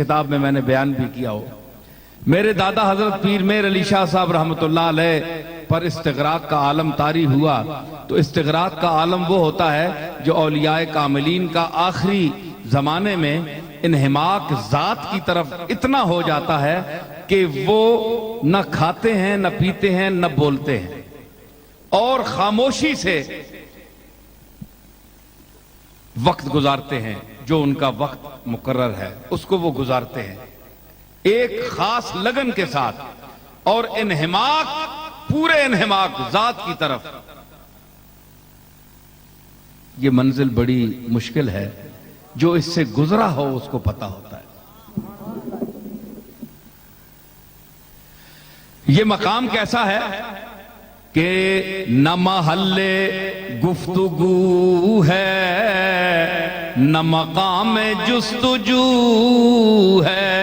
کتاب میں نے بیان بھی کیا ہو۔ میرے دادا حضرت پیر میر علی شاہ صاحب رحمت اللہ علیہ پر استغراق کا عالم طاری ہوا تو استغراق کا عالم وہ ہوتا ہے جو اولیاء کاملین کا آخری زمانے میں انہماک ذات کی طرف اتنا ہو جاتا ہے کہ وہ نہ کھاتے ہیں نہ پیتے ہیں نہ بولتے ہیں اور خاموشی سے وقت گزارتے ہیں، جو ان کا وقت مقرر ہے اس کو وہ گزارتے ہیں ایک خاص لگن کے ساتھ اور انہماک، پورے انہماک ذات کی طرف۔ یہ منزل بڑی مشکل ہے، جو اس سے گزرا ہو اس کو پتا ہوتا ہے۔ یہ مقام کیسا ہے کہ نہ محل گفتگو ہے نہ مقام جستجو ہے،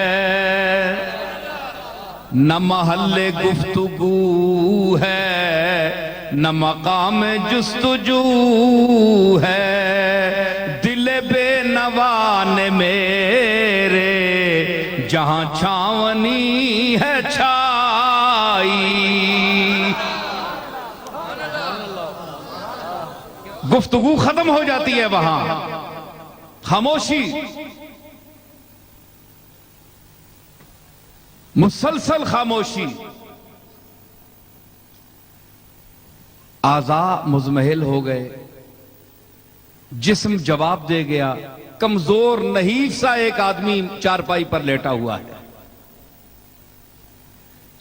نہ محل گفتگو ہے نہ مقام جستجو ہے، دل بے نوا نے میرے جہاں چھاونی ہے چھائی۔ گفتگو ختم ہو جاتی ہے وہاں، خاموشی، مسلسل خاموشی، اعضاء مزمحل ہو گئے، جسم جواب دے گیا، کمزور نحیف سا ایک آدمی چارپائی پر لیٹا ہوا ہے۔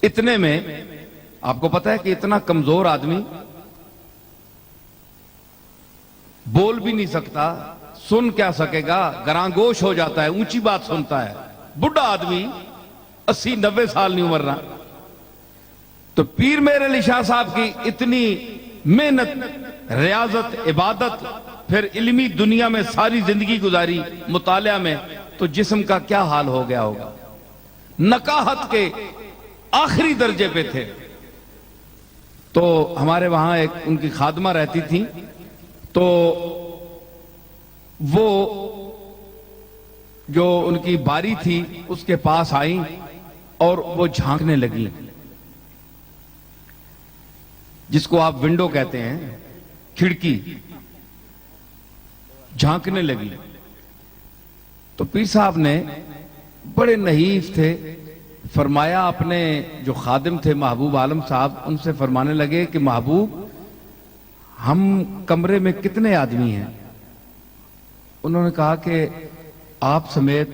اتنے میں آپ کو پتا ہے کہ اتنا کمزور آدمی بول بھی نہیں سکتا، سن کیا سکے گا، گرانگوش ہو جاتا ہے، اونچی بات سنتا ہے، بڑھا آدمی 80-90 سال نہیں عمر رہا۔ تو پیر میر علی شاہ صاحب کی اتنی محنت، ریاضت، عبادت، پھر علمی دنیا میں ساری زندگی گزاری مطالعہ میں، تو جسم کا کیا حال ہو گیا ہوگا، نقاہت کے آخری درجے پہ تھے۔ تو ہمارے وہاں ایک ان کی خادمہ رہتی تھی، تو وہ جو ان کی باری تھی اس کے پاس آئیں اور وہ جھانکنے لگی، جس کو آپ ونڈو کہتے ہیں، کھڑکی، جھانکنے لگی۔ تو پیر صاحب نے بڑے نحیف تھے، فرمایا اپنے جو خادم تھے محبوب عالم صاحب، ان سے فرمانے لگے کہ محبوب ہم کمرے میں کتنے آدمی ہیں؟ انہوں نے کہا کہ آپ سمیت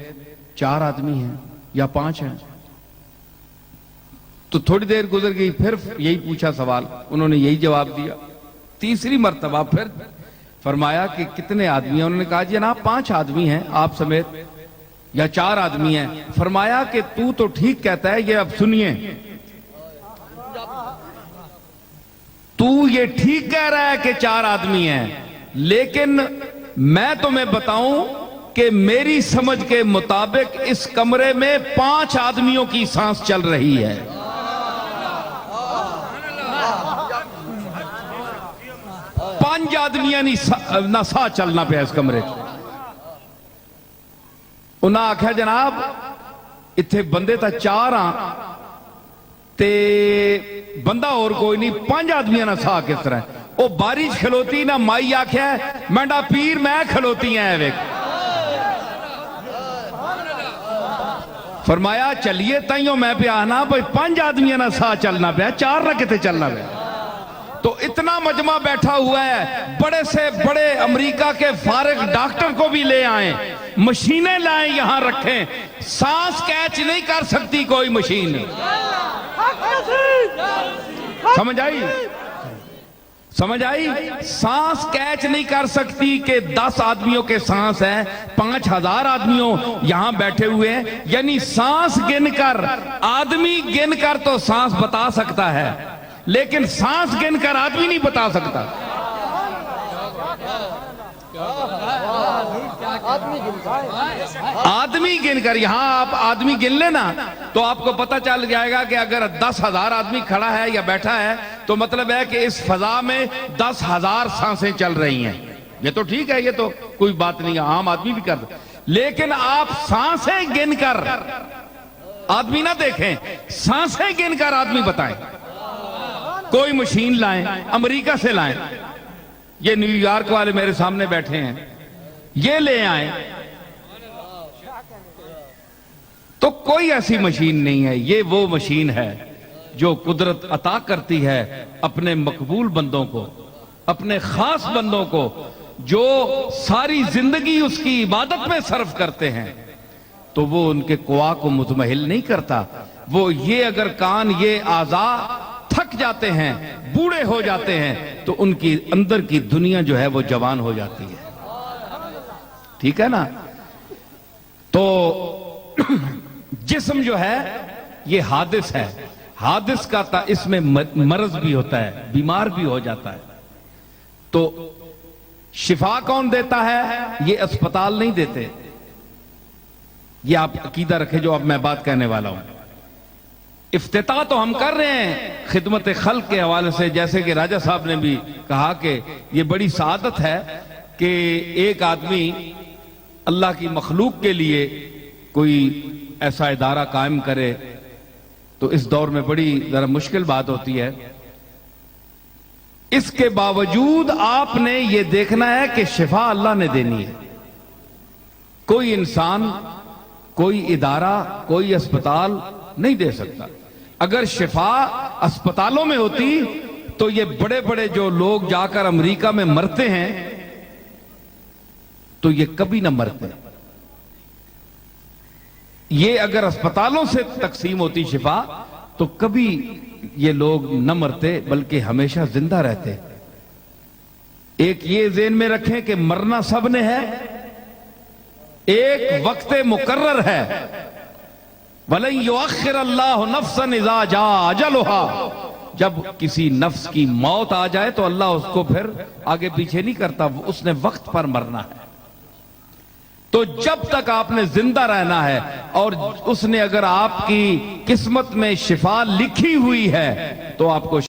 4 آدمی ہیں یا 5 ہیں۔ تو تھوڑی دیر گزر گئی، پھر یہی پوچھا سوال، انہوں نے یہی جواب دیا۔ تیسری مرتبہ پھر فرمایا کہ کتنے آدمی ہیں؟ انہوں نے کہا جناب 5 آدمی ہیں آپ سمیت یا 4 آدمی ہیں۔ فرمایا کہ تو ٹھیک کہتا ہے، یہ اب سنیے، تو یہ ٹھیک کہہ رہا ہے کہ 4 آدمی ہیں، لیکن میں تمہیں بتاؤں کہ میری سمجھ کے مطابق اس کمرے میں 5 آدمیوں کی سانس چل رہی ہے۔ 5 آدمیاں نہ سا چلنا پیا اس کمرے چ۔ انہاں آکھیا جناب اتھے بندے تا 4 ہاں تے بندہ اور کوئی نہیں، 5 آدمیاں نہ سا کس طرح ہے؟ او بارش کھلوتی نہ مائی آکھیا ہے مینڈا پیر میں کھلوتی ہیں ایک۔ فرمایا چلیے تائیوں میں پہ آنا بھئی 5 آدمیاں نہ سا چلنا پہ، 4 نہ کتے چلنا پہ۔ تو اتنا مجمع بیٹھا ہوا ہے، بڑے سے بڑے امریکہ کے فارغ ڈاکٹر کو بھی لے آئیں، مشینیں لائیں یہاں رکھیں، سانس کیچ نہیں کر سکتی کوئی مشین۔ سمجھ آئی؟ سمجھ آئی؟ سانس کیچ نہیں کر سکتی کہ 10 آدمیوں کے سانس ہیں، 5000 آدمیوں یہاں بیٹھے ہوئے ہیں، یعنی سانس گن کر، آدمی گن کر تو سانس بتا سکتا ہے، لیکن سانس گن کر آدمی نہیں بتا سکتا۔ آدمی گن کر، یہاں آپ آدمی گن لینا تو آپ کو پتہ چل جائے گا کہ اگر 10,000 آدمی کھڑا ہے یا بیٹھا ہے تو مطلب ہے کہ اس فضا میں 10,000 سانسیں چل رہی ہیں۔ یہ تو ٹھیک ہے، یہ تو کوئی بات نہیں ہے، عام آدمی بھی کرتا۔ لیکن آپ سانسیں گن کر آدمی نہ دیکھیں، سانسیں گن کر آدمی بتائیں. کوئی مشین لائیں، امریکہ سے لائیں، یہ نیو یارک والے میرے سامنے بیٹھے ہیں، یہ لے آئیں، تو کوئی ایسی مشین نہیں ہے. یہ وہ مشین ہے جو قدرت عطا کرتی ہے اپنے مقبول بندوں کو، اپنے خاص بندوں کو، جو ساری زندگی اس کی عبادت میں صرف کرتے ہیں. تو وہ ان کے قوا کو مطمئن نہیں کرتا. وہ یہ اگر کان، یہ اعضاء تھک جاتے ہیں، بوڑھے ہو جاتے ہیں، تو ان کی اندر کی دنیا جو ہے وہ جوان ہو جاتی ہے. ٹھیک ہے نا؟ تو جسم جو ہے یہ حادث ہے، حادث کا اس میں مرض بھی ہوتا ہے، بیمار بھی ہو جاتا ہے. تو شفا کون دیتا ہے؟ یہ اسپتال نہیں دیتے. یہ آپ عقیدہ رکھیں جو اب میں بات کہنے والا ہوں. افتتاح تو ہم کر رہے ہیں خدمت خلق کے حوالے سے، جیسے کہ راجہ صاحب نے بھی کہا کہ یہ بڑی سعادت ہے کہ ایک آدمی اللہ کی مخلوق کے لیے کوئی ایسا ادارہ قائم کرے. تو اس دور میں بڑی ذرا مشکل بات ہوتی ہے. اس کے باوجود آپ نے یہ دیکھنا ہے کہ شفا اللہ نے دینی ہے. کوئی انسان، کوئی ادارہ، کوئی اسپتال نہیں دے سکتا. اگر شفا اسپتالوں میں ہوتی تو یہ بڑے بڑے جو لوگ جا کر امریکہ میں مرتے ہیں تو یہ کبھی نہ مرتے. یہ اگر اسپتالوں سے تقسیم ہوتی شفا تو کبھی یہ لوگ نہ مرتے بلکہ ہمیشہ زندہ رہتے. ایک یہ ذہن میں رکھیں کہ مرنا سب نے ہے، ایک وقت مقرر ہے. وَلَن يُؤَخِّرَ اللَّهُ نَفْسًا إِذَا جَاءَ أَجَلُهَا. جب کسی نفس کی موت آ جائے تو اللہ اس کو پھر آگے پیچھے نہیں کرتا، اس نے وقت پر مرنا ہے. تو جب تک آپ نے زندہ رہنا ہے اور اس نے اگر آپ کی قسمت میں شفا لکھی ہوئی ہے تو آپ کو